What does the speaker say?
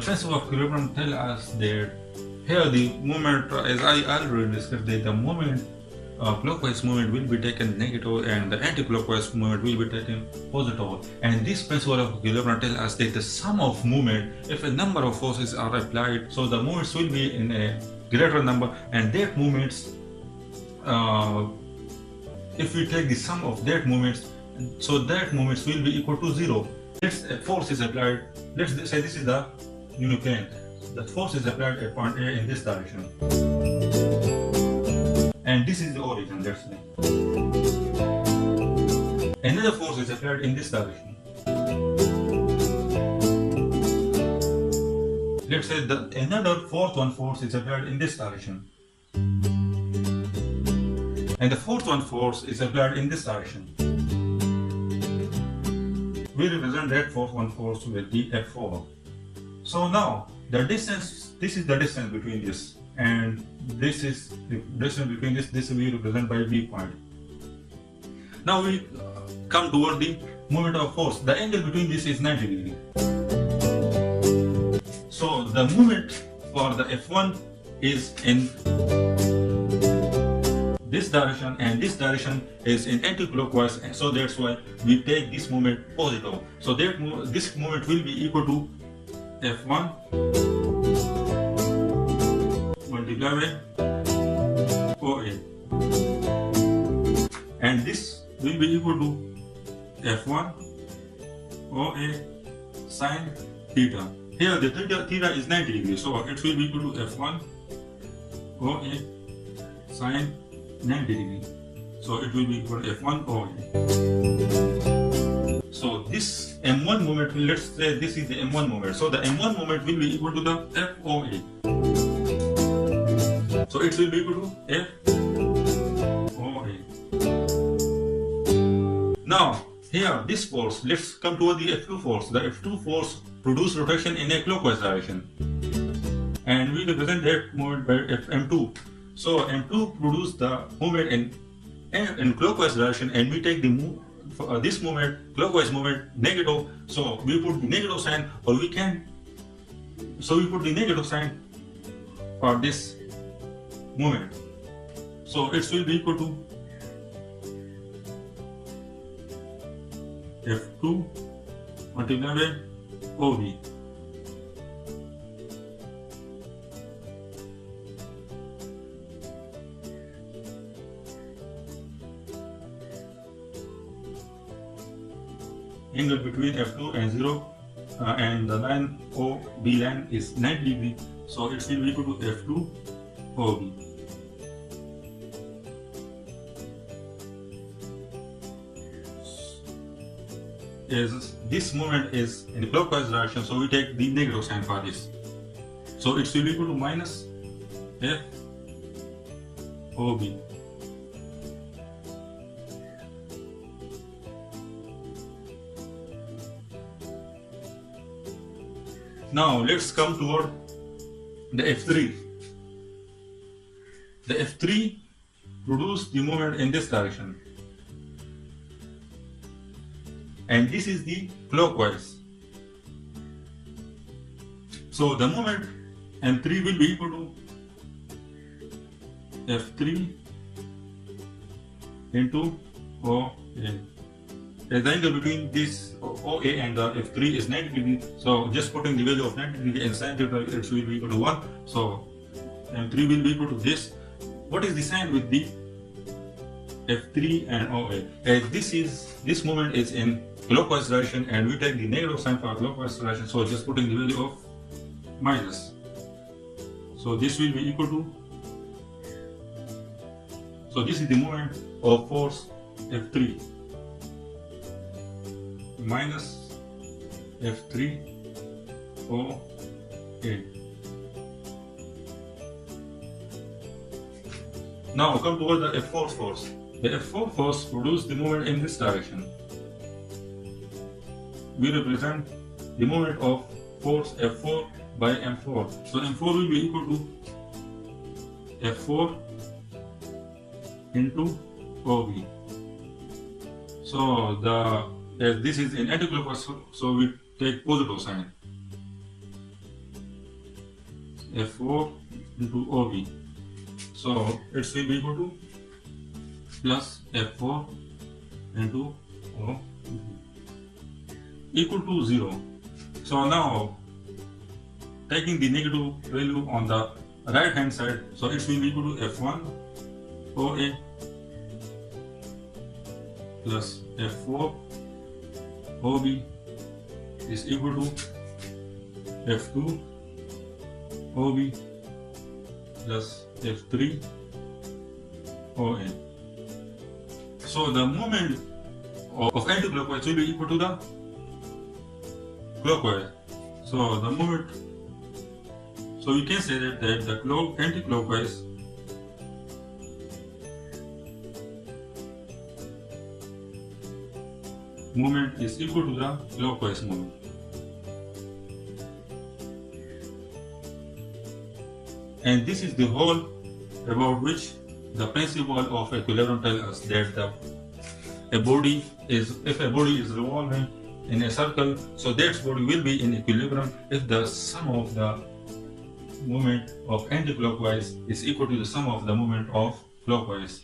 principle of equilibrium tells us that here the moment, as I already discussed, that the moment clockwise movement will be taken negative and the anti-clockwise movement will be taken positive. And this principle of equilibrium tells us that the sum of movement, if a number of forces are applied, so the movements will be in a greater number, and that movements, if we take the sum of that movements, so that movements will be equal to 0. Let's a force is applied. Let's say this is the uniplane. The force is applied at point A in this direction, and this is the origin. Let's say another force is applied in this direction. Let's say that another fourth one force is applied in this direction, and the fourth one force is applied in this direction. We represent that fourth one force with the F4. So now the distance, this is the distance between this, and this is the distance between this we represent by V point. Now we come toward the moment of force. The angle between this is 90 degrees. So the moment for the F1 is in this direction, and this direction is in anti-clockwise, and so that's why we take this moment positive. So that this moment will be equal to F1 multiplied by OA, and this will be equal to F1 OA sine theta. Here the theta is 90 degrees, so it will be equal to F1 OA sine 90 degrees. So it will be equal to F1 OA. So this M1 moment, let's say this is the M1 moment. So the M1 moment will be equal to the FOA. So it will be equal to FOA. Now here this force, let's come to the F2 force. The F2 force produces rotation in a clockwise direction, and we represent that moment by M2. So M2 produces the movement in clockwise direction, and we take the this movement, clockwise movement, negative. So we put the negative sign, or we can. So we put the negative sign for this movement. So it will be equal to F2 multiplied by OV. Angle between F2 and 0 and the line OB line is 90 degrees, so it will be equal to F2 OB. As this moment is in the clockwise direction, so we take the negative sign for this. So it will be equal to minus F OB. Now let's come toward the F3. The F3 produces the moment in this direction, and this is the clockwise. So the moment M3 will be equal to F3 into OA. The angle between this OA and the F3 is 90 degrees, so just putting the value of 90 degrees and sin theta, it will be equal to 1. So M3 will be equal to this. What is the sign with the F3 and OA? As this moment is in clockwise direction, and we take the negative sign for clockwise direction, so just putting the value of minus. So this will be equal to, so this is the moment of force F3 minus F3 OA. Now come toward the F4 force. The F4 force produces the moment in this direction. We represent the moment of force F4 by M4. So M4 will be equal to F4 into OB. So as this is in anti-clockwise, so we take positive sign. F4 into OB. So it will be equal to plus F4 into OB equal to 0. So now taking the negative value on the right hand side, so it will be equal to F1 OA plus F4 OB is equal to F2 OB plus F3 OA. So the moment of anti-clockwise will be equal to the clockwise. So the moment, so we can say that the anti-clockwise movement is equal to the clockwise movement. And this is the whole about which the principle of equilibrium tells us that if a body is revolving in a circle, so that body will be in equilibrium if the sum of the moment of anti-clockwise is equal to the sum of the moment of clockwise.